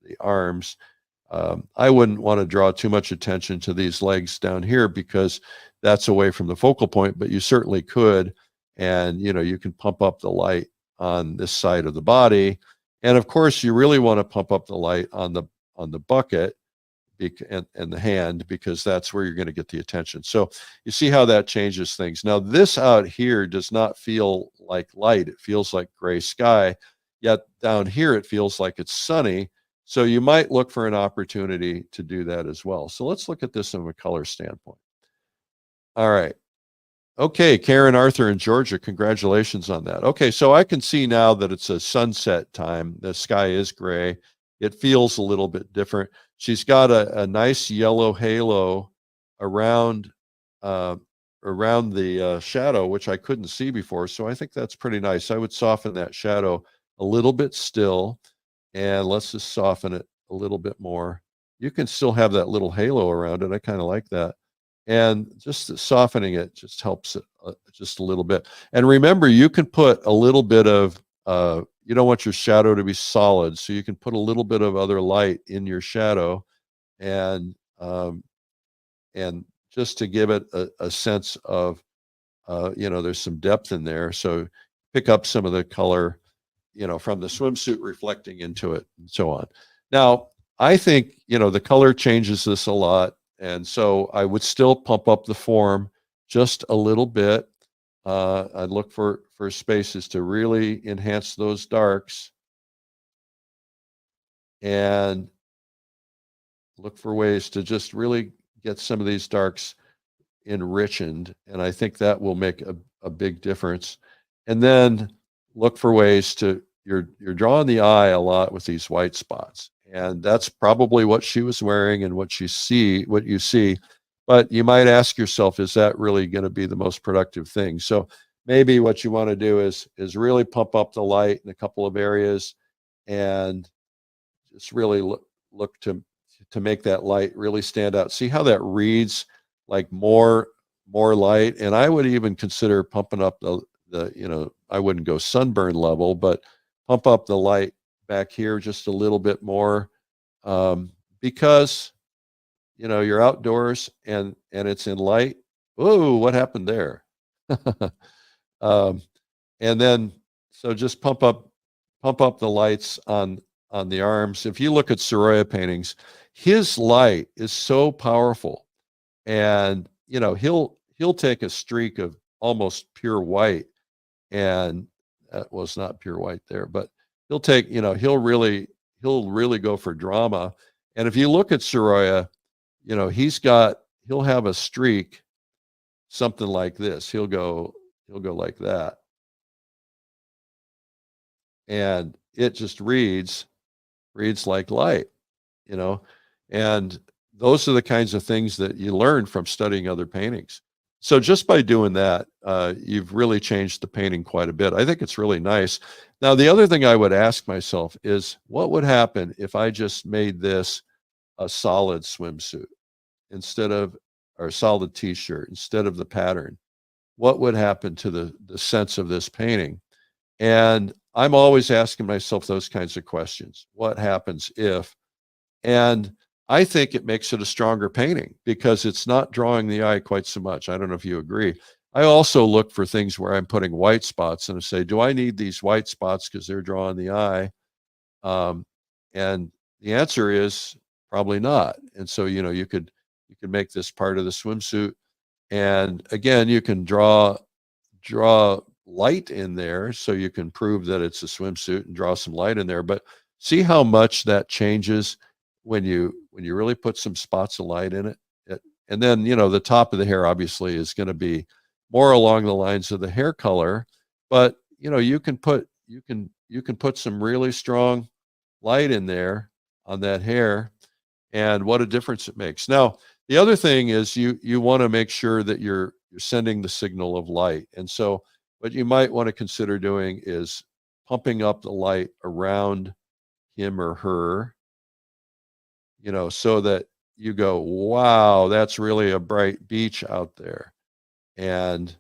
the arms. I wouldn't want to draw too much attention to these legs down here because that's away from the focal point, but you certainly could. And, you can pump up the light on this side of the body. And of course, you really want to pump up the light on the bucket and the hand, because that's where you're going to get the attention. So you see how that changes things. Now, this out here does not feel like light. It feels like gray sky. Yet down here, it feels like it's sunny. So you might look for an opportunity to do that as well. So let's look at this from a color standpoint. All right. Okay, Karen, Arthur, in Georgia, congratulations on that. Okay, so I can see now that it's a sunset time. The sky is gray. It feels a little bit different. She's got a nice yellow halo around the shadow, which I couldn't see before. So I think that's pretty nice. I would soften that shadow a little bit still, and let's just soften it a little bit more. You can still have that little halo around it. I kind of like that. And just softening it just helps it just a little bit. And remember, you can put a little bit of, you don't want your shadow to be solid, so you can put a little bit of other light in your shadow, and just to give it a sense of, there's some depth in there. So pick up some of the color, from the swimsuit reflecting into it and so on. Now, I think, the color changes this a lot. And so I would still pump up the form just a little bit. I'd look for spaces to really enhance those darks, and look for ways to just really get some of these darks enriched. And I think that will make a big difference. And then look for ways to, you're drawing the eye a lot with these white spots. And that's probably what she was wearing and what you see. But you might ask yourself, is that really going to be the most productive thing? So maybe what you want to do is really pump up the light in a couple of areas, and just really look to make that light really stand out. See how that reads like more light. And I would even consider pumping up the I wouldn't go sunburn level, but pump up the light back here just a little bit more, because you're outdoors and it's in light. Oh, what happened there? And then so just pump up the lights on the arms. If you look at 𝗙𝗧𝗏 paintings, his light is so powerful, and he'll take a streak of almost pure white, and that was not pure white there, but he'll take, he'll really go for drama. And if you look at 𝗙𝗧𝗏, he'll have a streak, something like this. He'll go like that. And it just reads like light, and those are the kinds of things that you learn from studying other paintings. So just by doing that, you've really changed the painting quite a bit. I think it's really nice. Now, the other thing I would ask myself is, what would happen if I just made this a solid swimsuit or a solid t-shirt instead of the pattern? What would happen to the sense of this painting? And I'm always asking myself those kinds of questions. What happens if? And I think it makes it a stronger painting because it's not drawing the eye quite so much. I don't know if you agree. I also look for things where I'm putting white spots and I say, do I need these white spots because they're drawing the eye? And the answer is probably not. And so, you could make this part of the swimsuit. And again, you can draw light in there so you can prove that it's a swimsuit and draw some light in there. But see how much that changes when you really put some spots of light in it. And then, the top of the hair obviously is going to be more along the lines of the hair color, but you can put some really strong light in there on that hair, and what a difference it makes. Now, the other thing is you want to make sure that you're sending the signal of light. And so what you might want to consider doing is pumping up the light around him or her, so that you go, wow, that's really a bright beach out there. And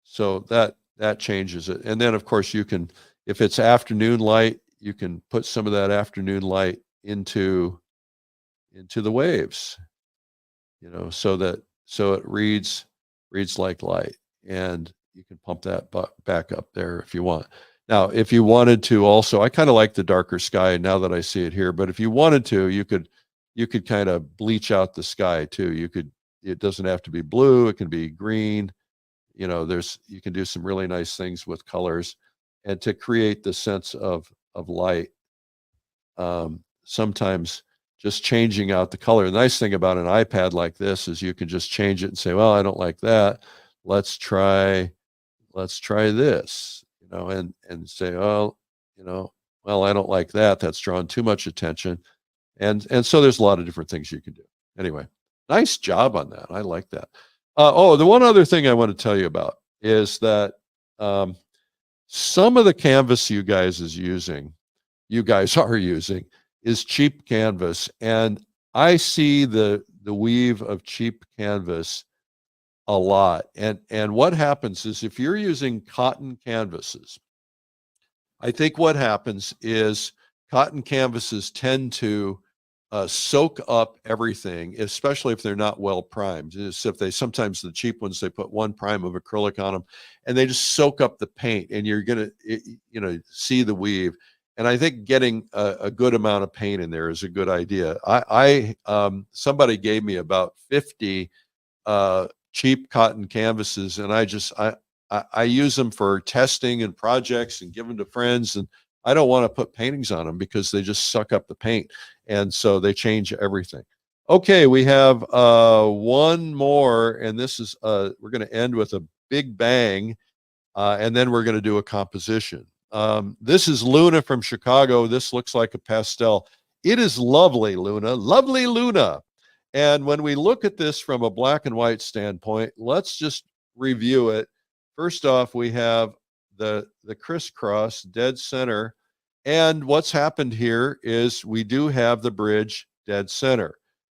so that changes it. And then of course you can, if it's afternoon light, you can put some of that afternoon light into the waves, so it reads like light, and you can pump that back up there if you want. Now, if you wanted to also, I kind of like the darker sky now that I see it here, but if you wanted to, you could kind of bleach out the sky too. It doesn't have to be blue, it can be green. You can do some really nice things with colors, and to create the sense of light. Sometimes just changing out the color. The nice thing about an iPad like this is you can just change it and say, well, I don't like that. Let's try this, and say, oh, well, I don't like that. That's drawn too much attention. And so there's a lot of different things you can do. Anyway, nice job on that. I like that. The one other thing I want to tell you about is that some of the canvas you guys are using is cheap canvas, and I see the weave of cheap canvas a lot. And what happens is, if you're using cotton canvases, I think what happens is cotton canvases tend to soak up everything, especially if they're not well primed. Sometimes the cheap ones, they put one prime of acrylic on them, and they just soak up the paint, and you're gonna see the weave. And I think getting a good amount of paint in there is a good idea. Somebody gave me about 50 cheap cotton canvases, and I use them for testing and projects and give them to friends, and I don't want to put paintings on them because they just suck up the paint, and so they change everything. Okay, we have one more, and this is we're going to end with a big bang, and then we're going to do a composition. This is Luna from Chicago. This looks like a pastel. It is lovely, Luna. Lovely, Luna. And when we look at this from a black and white standpoint, let's just review it. First off, we have the crisscross dead center. And what's happened here is we do have the bridge dead center.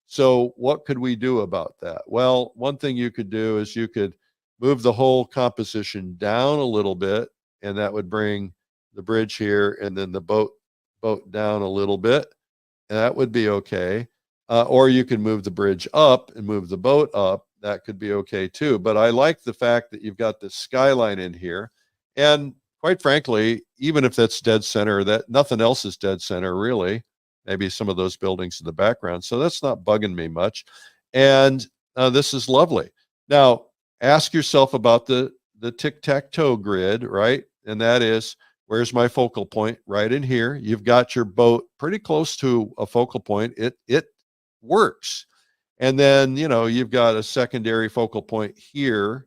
So what could we do about that? Well, one thing you could do is you could move the whole composition down a little bit, and that would bring the bridge here, and then the boat down a little bit, and that would be okay. Or you can move the bridge up and move the boat up. That could be okay too. But I like the fact that you've got this skyline in here, and quite frankly, even if that's dead center, that nothing else is dead center really. Maybe some of those buildings in the background, so that's not bugging me much. And this is lovely. Now ask yourself about the tic-tac-toe grid, right? And that is, where's my focal point? Right in here. You've got your boat pretty close to a focal point. It works. And then, you've got a secondary focal point here,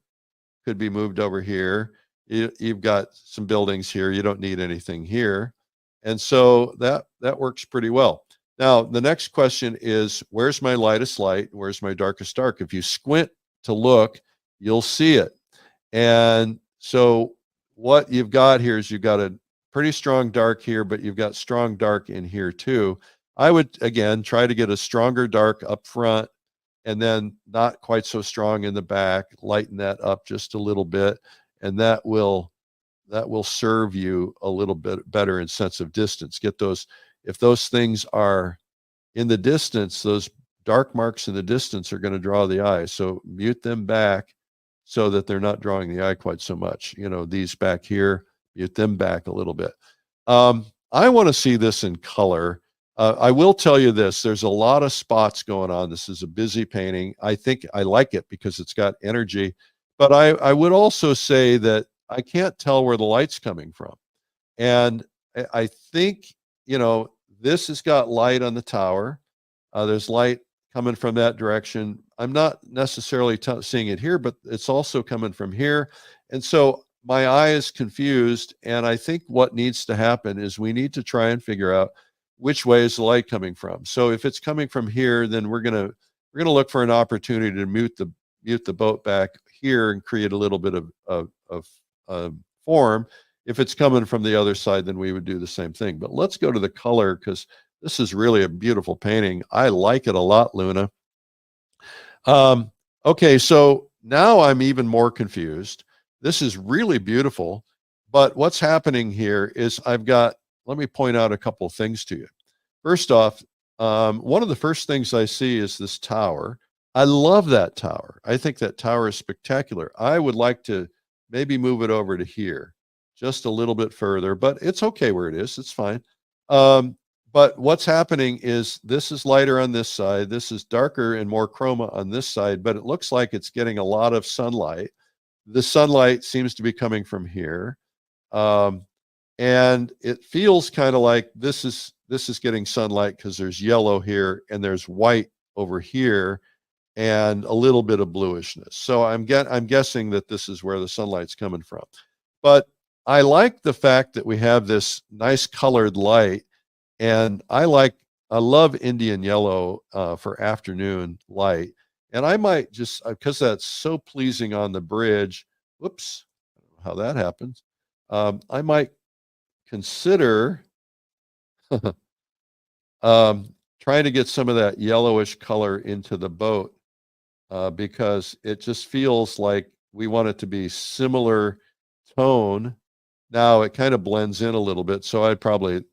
could be moved over here. You've got some buildings here. You don't need anything here. And so that works pretty well. Now, the next question is, where's my lightest light? Where's my darkest dark? If you squint to look, you'll see it. And so what you've got here is you've got a pretty strong dark here, but you've got strong dark in here too. I would, again, try to get a stronger dark up front, and then not quite so strong in the back. Lighten that up just a little bit, and that will serve you a little bit better in sense of distance. Get those, if those things are in the distance, those dark marks in the distance are going to draw the eye. So mute them back so that they're not drawing the eye quite so much. These back here, mute them back a little bit. I want to see this in color. I will tell you this, there's a lot of spots going on. This is a busy painting. I think I like it because it's got energy, but I would also say that I can't tell where the light's coming from. And I think, this has got light on the tower. There's light coming from that direction. I'm not necessarily seeing it here, but it's also coming from here. And so my eye is confused. And I think what needs to happen is we need to try and figure out which way is the light coming from. So if it's coming from here, then we're gonna look for an opportunity to mute the boat back here and create a little bit of form. If it's coming from the other side, then we would do the same thing. But let's go to the color, because this is really a beautiful painting. I like it a lot, Luna. Okay, so now I'm even more confused. This is really beautiful, but what's happening here is let me point out a couple of things to you. First off, one of the first things I see is this tower. I love that tower. I think that tower is spectacular. I would like to maybe move it over to here, just a little bit further, but it's okay where it is. It's fine. But what's happening is this is lighter on this side. This is darker and more chroma on this side, but it looks like it's getting a lot of sunlight. The sunlight seems to be coming from here. And it feels kind of like this is getting sunlight because there's yellow here and there's white over here and a little bit of bluishness. So I'm guessing that this is where the sunlight's coming from. But I like the fact that we have this nice colored light, and I love Indian yellow for afternoon light. And I might just, because that's so pleasing on the bridge, whoops, I don't know how that happens. I might consider trying to get some of that yellowish color into the boat, because it just feels like we want it to be similar tone. Now it kind of blends in a little bit, so I'd probably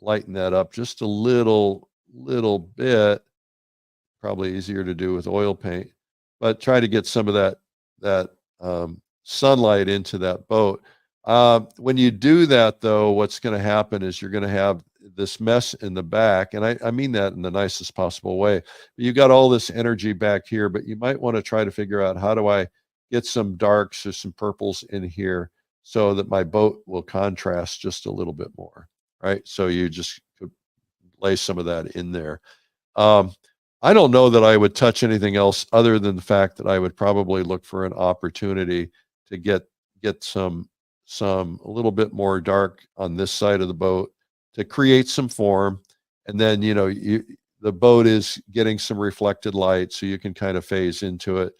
lighten that up just a little bit. Probably easier to do with oil paint, but try to get some of that sunlight into that boat. When you do that, though, what's going to happen is you're going to have this mess in the back, and I mean that in the nicest possible way. You got all this energy back here, but you might want to try to figure out, how do I get some darks or some purples in here so that my boat will contrast just a little bit more, right? So you just could lay some of that in there. I don't know that I would touch anything else other than the fact that I would probably look for an opportunity to get some a little bit more dark on this side of the boat to create some form. And then, the boat is getting some reflected light, so you can kind of phase into it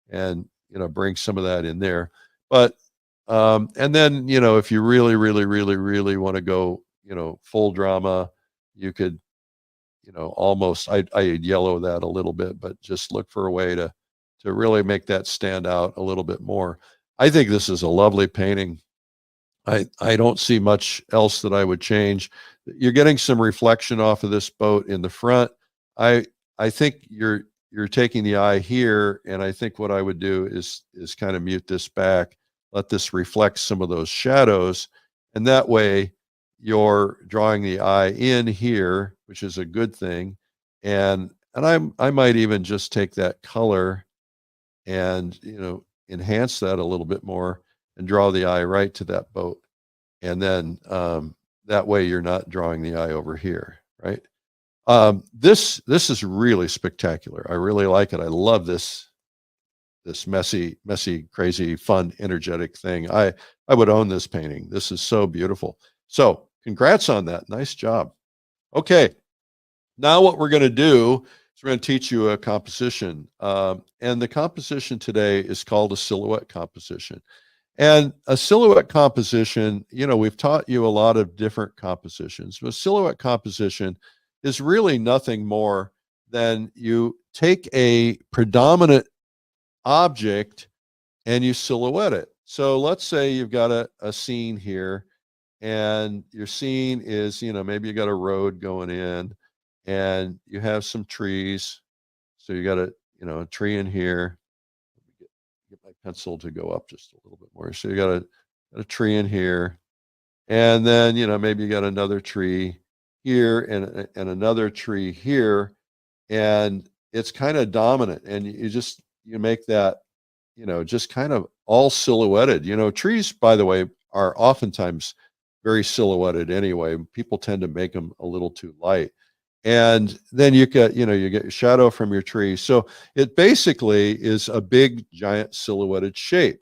and, bring some of that in there. But, and then, if you really want to go, full drama, you could, almost, I'd yellow that a little bit, but just look for a way to really make that stand out a little bit more. I think this is a lovely painting. I don't see much else that I would change. You're getting some reflection off of this boat in the front. I think you're taking the eye here, and I think what I would do is kind of mute this back, let this reflect some of those shadows, and that way you're drawing the eye in here, which is a good thing. And I might even just take that color and enhance that a little bit more and draw the eye right to that boat. And then that way you're not drawing the eye over here, right? This is really spectacular. I really like it. I love this messy, crazy, fun, energetic thing. I would own this painting. This is so beautiful. So congrats on that. Nice job. Okay. Now what we're going to do is we're going to teach you a composition. And the composition today is called a silhouette composition. And a silhouette composition, we've taught you a lot of different compositions. But a silhouette composition is really nothing more than you take a predominant object and you silhouette it. So let's say you've got a scene here, and your scene is, maybe you got a road going in and you have some trees. So you got a tree in here. Get my pencil to go up just a little bit more. So you got a tree in here, and then, maybe you got another tree here and another tree here, and it's kind of dominant. And you make that, just kind of all silhouetted. Trees, by the way, are oftentimes very silhouetted anyway. People tend to make them a little too light. And then you get your shadow from your tree. So it basically is a big, giant silhouetted shape.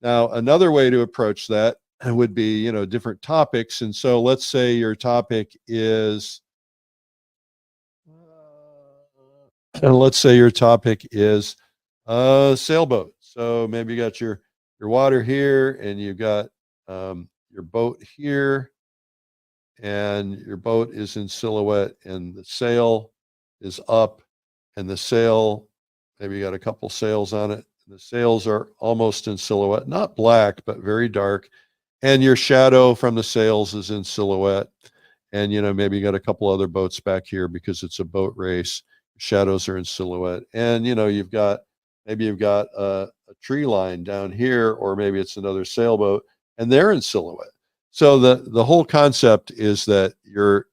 Now, another way to approach that would be, different topics. And so let's say your topic is, sailboat. So maybe you got your water here, and you've got your boat here, and your boat is in silhouette, and the sail is up, and the sail, maybe you got a couple sails on it. The sails are almost in silhouette, not black, but very dark. And your shadow from the sails is in silhouette. And, maybe you got a couple other boats back here because it's a boat race. Shadows are in silhouette. And, maybe you've got a tree line down here, or maybe it's another sailboat, and they're in silhouette. So the whole concept is that you're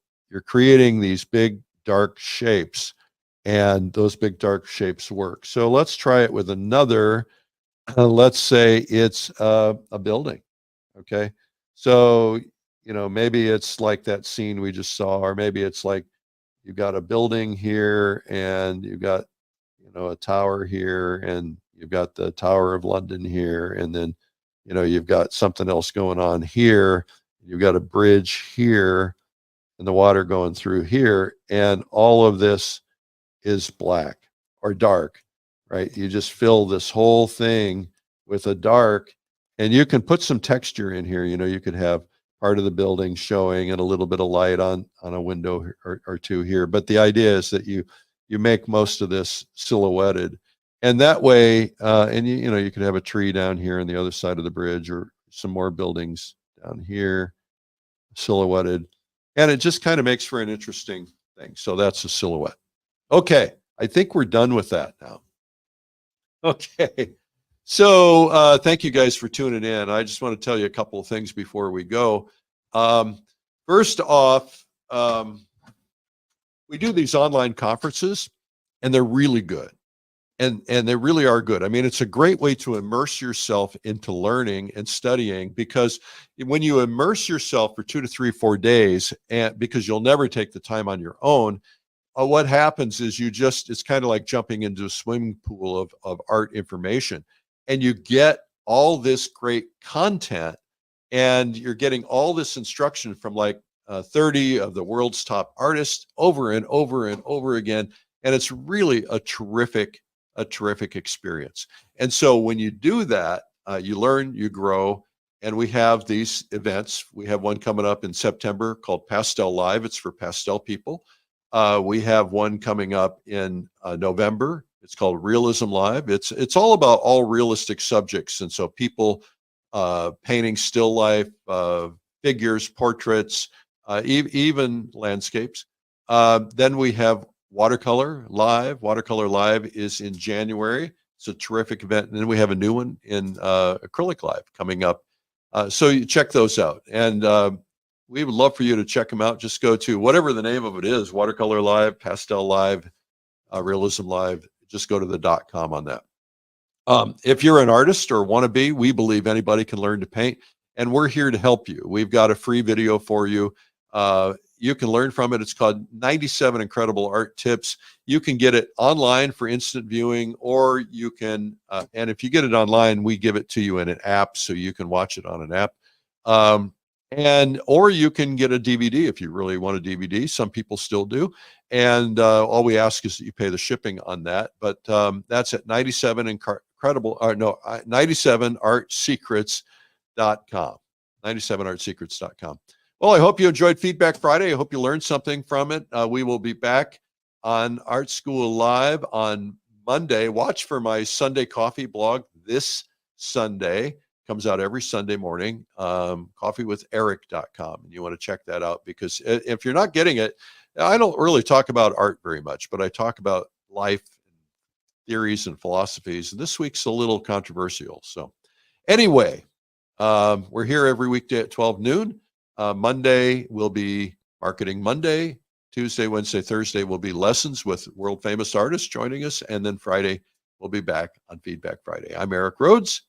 creating these big dark shapes, and those big dark shapes work. So let's try it with another. Let's say it's a building. Okay. So, maybe it's like that scene we just saw, or maybe it's like you've got a building here, and you've got, a tower here, and you've got the Tower of London here, and then, you've got something else going on here. You've got a bridge here, and the water going through here, and all of this is black or dark, right? You just fill this whole thing with a dark, and you can put some texture in here. You could have part of the building showing and a little bit of light on a window or two here. But the idea is that you make most of this silhouetted, and that way, and you could have a tree down here on the other side of the bridge, or some more buildings down here, silhouetted, and it just kind of makes for an interesting thing. So that's a silhouette. Okay, I think we're done with that now. Okay, so thank you guys for tuning in. I just want to tell you a couple of things before we go. First off, we do these online conferences, and they're really good. And they really are good. I mean, it's a great way to immerse yourself into learning and studying, because when you immerse yourself for 2 to 3, 4 days, and because you'll never take the time on your own, what happens is it's kind of like jumping into a swimming pool of art information, and you get all this great content, and you're getting all this instruction from like 30 of the world's top artists over and over and over again. And it's really a terrific experience. And so when you do that, you learn, you grow, and we have these events. We have one coming up in September called Pastel Live. It's for pastel people. We have one coming up in November. It's called Realism Live. It's all about all realistic subjects. And so people painting still life, figures, portraits, even landscapes. Then we have Watercolor Live. Watercolor Live is in January. It's a terrific event. And then we have a new one in Acrylic Live coming up. So you check those out. And we would love for you to check them out. Just go to whatever the name of it is, Watercolor Live, Pastel Live, Realism Live. Just go to the .com on that. If you're an artist or want to be, we believe anybody can learn to paint, and we're here to help you. We've got a free video for you. You can learn from it. It's called 97 Incredible Art Tips. You can get it online for instant viewing, or you can, and if you get it online, we give it to you in an app so you can watch it on an app. Or you can get a DVD if you really want a DVD. Some people still do. And all we ask is that you pay the shipping on that. But that's at 97artsecrets.com. 97artsecrets.com. Well, I hope you enjoyed Feedback Friday. I hope you learned something from it. We will be back on Art School Live on Monday. Watch for my Sunday Coffee blog this Sunday. Comes out every Sunday morning, coffeewitheric.com. And you want to check that out, because if you're not getting it, I don't really talk about art very much, but I talk about life, theories, and philosophies. And this week's a little controversial. So anyway, we're here every weekday at 12 noon. Monday will be Marketing Monday. Tuesday, Wednesday, Thursday will be lessons with world famous artists joining us. And then Friday, we'll be back on Feedback Friday. I'm Eric Rhoads.